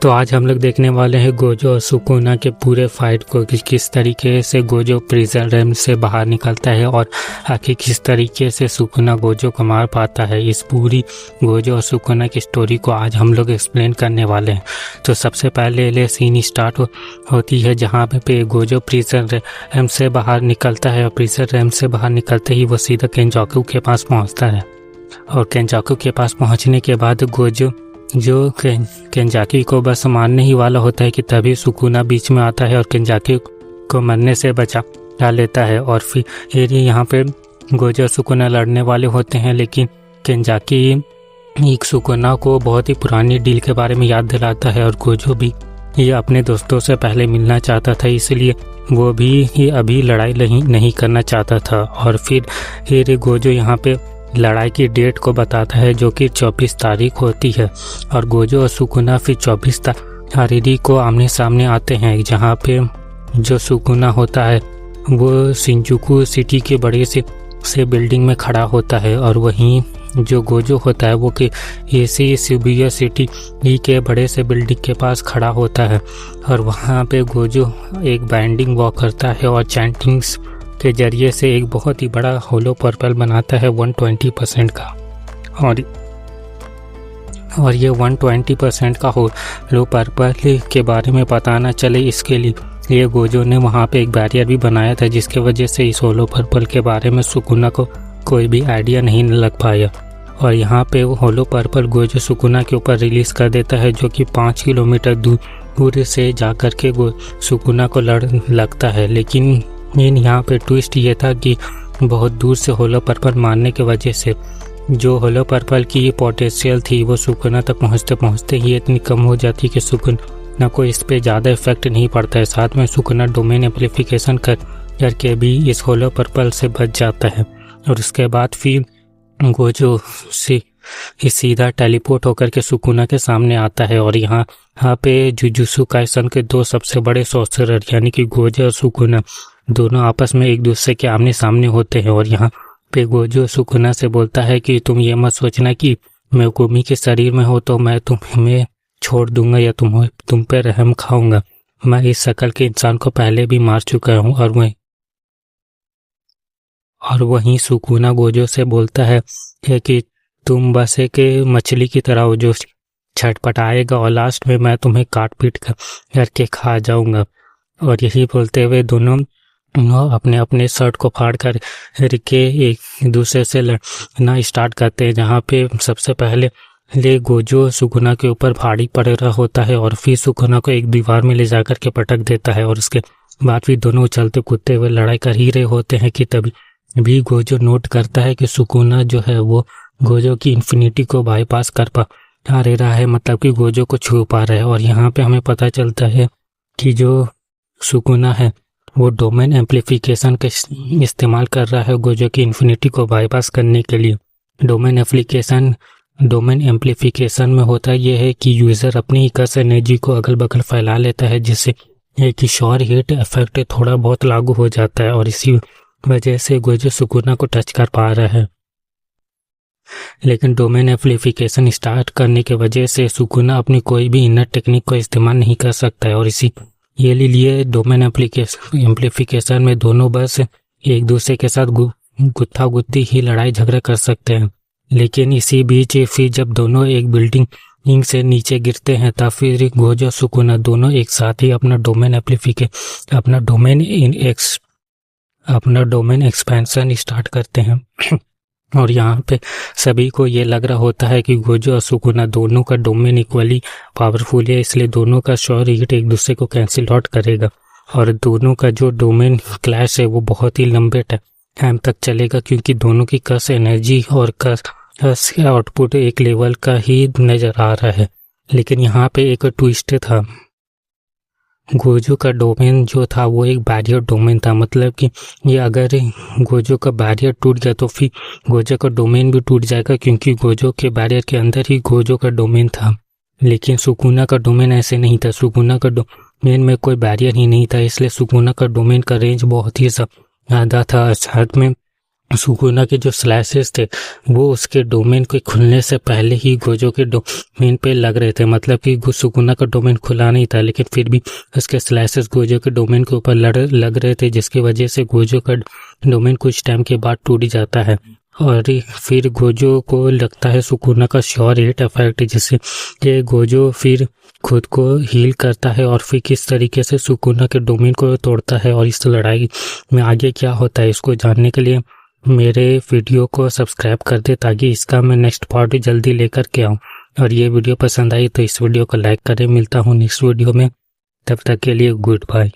तो आज हम लोग देखने वाले हैं गोजो और सुकुना के पूरे फाइट को कि किस तरीके से गोजो प्रिजन रैम से बाहर निकलता है और आखिर किस तरीके से सुकुना गोजो को मार पाता है। इस पूरी गोजो और सुकुना की स्टोरी को आज हम लोग एक्सप्लेन करने वाले हैं। तो सबसे पहले सीन स्टार्ट होती है जहाँ पे गोजो प्रिजन रैम से बाहर निकलता है और प्रिजन रैम से बाहर निकलते ही वो सीधा केंजाकू के पास पहुँचता है और केंजाकू के पास पहुँचने के बाद गोजो जो केंजाकी को बस मारने ही वाला होता है कि तभी सुकुना बीच में आता है और केंजाकी को मरने से बचा लेता है। और फिर यहाँ पे गोजो सुकुना लड़ने वाले होते हैं, लेकिन केंजाकी एक सुकुना को बहुत ही पुरानी डील के बारे में याद दिलाता है और गोजो भी ये अपने दोस्तों से पहले मिलना चाहता था, इसलिए वो भी अभी लड़ाई नहीं करना चाहता था। और फिर गोजो यहाँ पे लड़ाई की डेट को बताता है जो कि 24 तारीख होती है और गोजो और सुकुना फिर 24 तारीख को आमने सामने आते हैं, जहाँ पे जो सुकुना होता है वो शिंजुकू सिटी के बड़े से बिल्डिंग में खड़ा होता है और वहीं जो गोजो होता है वो कि एसी शिबुया सिटी के बड़े से बिल्डिंग के पास खड़ा होता है और वहाँ पे गोजो एक बाइंडिंग वॉक करता है और चैंटिंग्स के जरिए से एक बहुत ही बड़ा होलो पर्पल बनाता है 120% का। और ये 120% का होलो पर्पल के बारे में पता ना चले इसके लिए गोजो ने वहाँ पे एक बैरियर भी बनाया था, जिसके वजह से इस होलो पर्पल के बारे में सुकुना को कोई भी आइडिया नहीं लग पाया। और यहाँ पे वो होलो पर्पल गोजो सुकुना के ऊपर रिलीज़ कर देता है, जो कि 5 किलोमीटर दूर से जा कर के सुकुना को लगता है। लेकिन यहाँ पे ट्विस्ट ये था कि बहुत दूर से होलो पर्पल मारने की वजह से जो होलो पर्पल की पोटेंशियल थी वो सुकुना तक पहुँचते ही इतनी कम हो जाती कि सुकुना को इस पे ज़्यादा इफेक्ट नहीं पड़ता है। साथ में सुकुना डोमेन एम्प्लीफिकेशन करके भी इस होलो पर्पल से बच जाता है। और उसके बाद फिर गोजो से सीधा टेलीपोर्ट होकर के सुकुना के सामने आता है और यहाँ पे जुजुत्सु काइसन के दो सबसे बड़े सॉर्सरर यानी कि गोजो और सुकुना दोनों आपस में एक दूसरे के आमने सामने होते हैं। और यहाँ पे गोजो सुकुना से बोलता है कि तुम ये मत सोचना कि मैं गुमी के शरीर में हो तो मैं तुम्हें छोड़ दूंगा या तुम पे रहम खाऊंगा। मैं इस शक्ल के इंसान को पहले भी मार चुका हूँ। और वहीं सुकुना गोजो से बोलता है कि तुम बस एक मछली की तरह हो जो छटपटाएगा और लास्ट में मैं तुम्हें काट पीट करके खा जाऊंगा। और यही बोलते हुए दोनों अपने अपने शर्ट को फाड़ कर के एक दूसरे से लड़ना स्टार्ट करते हैं, जहाँ पे सबसे पहले गोजो सुकुना के ऊपर भारी पड़ रहा होता है और फिर सुकुना को एक दीवार में ले जाकर के पटक देता है। और उसके बाद फिर दोनों उछलते कूदते हुए लड़ाई कर ही रहे होते हैं कि तभी भी गोजो नोट करता है कि सुकुना जो है वो गोजो की इन्फिनिटी को बाईपास कर पा रहा है, मतलब कि गोजो को छू पा रहा है। और यहाँ पे हमें पता चलता है कि जो सुकुना है वो डोमेन एम्प्लीफिकेशन का इस्तेमाल कर रहा है गोजो की इन्फिनिटी को बाईपास करने के लिए। डोमेन एम्प्लीफिकेशन में होता ये है कि यूज़र अपनी इकस एनर्जी को अगल बगल फैला लेता है, जिससे एक शॉर हीट इफेक्ट थोड़ा बहुत लागू हो जाता है और इसी वजह से गोजो सुकुना को टच कर पा रहा है। लेकिन डोमेन एम्प्लीफिकेशन स्टार्ट करने की वजह से सुकुना अपनी कोई भी इनर टेक्निक को इस्तेमाल नहीं कर सकता है और इसी ये लिए डोमेन एम्प्लीफिकेशन में दोनों बस एक दूसरे के साथ गुत्था गुत्ती ही लड़ाई झगड़ा कर सकते हैं। लेकिन इसी बीच फिर जब दोनों एक बिल्डिंग से नीचे गिरते हैं तब फिर गोजो सुकुना दोनों एक साथ ही अपना डोमेन एक्सपेंशन स्टार्ट करते हैं। और यहाँ पे सभी को ये लग रहा होता है कि गोजो और सुकुना दोनों का डोमेन इक्वली पावरफुल है, इसलिए दोनों का शॉर हीट एक दूसरे को कैंसिल आउट करेगा और दोनों का जो डोमेन क्लैश है वो बहुत ही लंबे टाइम तक चलेगा, क्योंकि दोनों की कस एनर्जी और कस आउटपुट एक लेवल का ही नजर आ रहा है। लेकिन यहाँ पे एक ट्विस्ट था, गोजो का डोमेन जो था वो एक बैरियर डोमेन था, मतलब कि ये अगर गोजो का बैरियर टूट गया तो फिर गोजो का डोमेन भी टूट जाएगा, क्योंकि गोजो के बैरियर के अंदर ही गोजो का डोमेन था। लेकिन सुकुना का डोमेन ऐसे नहीं था, सुकुना का डोमेन में कोई बैरियर ही नहीं था, इसलिए सुकुना का डोमेन का रेंज बहुत ही ज़्यादा था। साथ में सुकुना के जो स्लैशेस थे वो उसके डोमेन के खुलने से पहले ही गोजो के डोमेन पे लग रहे थे। मतलब कि सुकुना का डोमेन खुला नहीं था, लेकिन फिर भी उसके स्लैशेस गोजो के डोमेन के ऊपर लग रहे थे, जिसकी वजह से गोजो का डोमेन कुछ टाइम के बाद टूट जाता है। और फिर गोजो को लगता है सुकुना का श्योर हिट इफेक्ट, जिससे गोजो फिर खुद को हील करता है और फिर किस तरीके से सुकुना के डोमेन को तोड़ता है और इस लड़ाई में आगे क्या होता है इसको जानने के लिए मेरे वीडियो को सब्सक्राइब कर दे, ताकि इसका मैं नेक्स्ट पार्ट जल्दी लेकर के आऊँ। और ये वीडियो पसंद आई तो इस वीडियो को लाइक करें। मिलता हूँ नेक्स्ट वीडियो में, तब तक के लिए गुड बाय।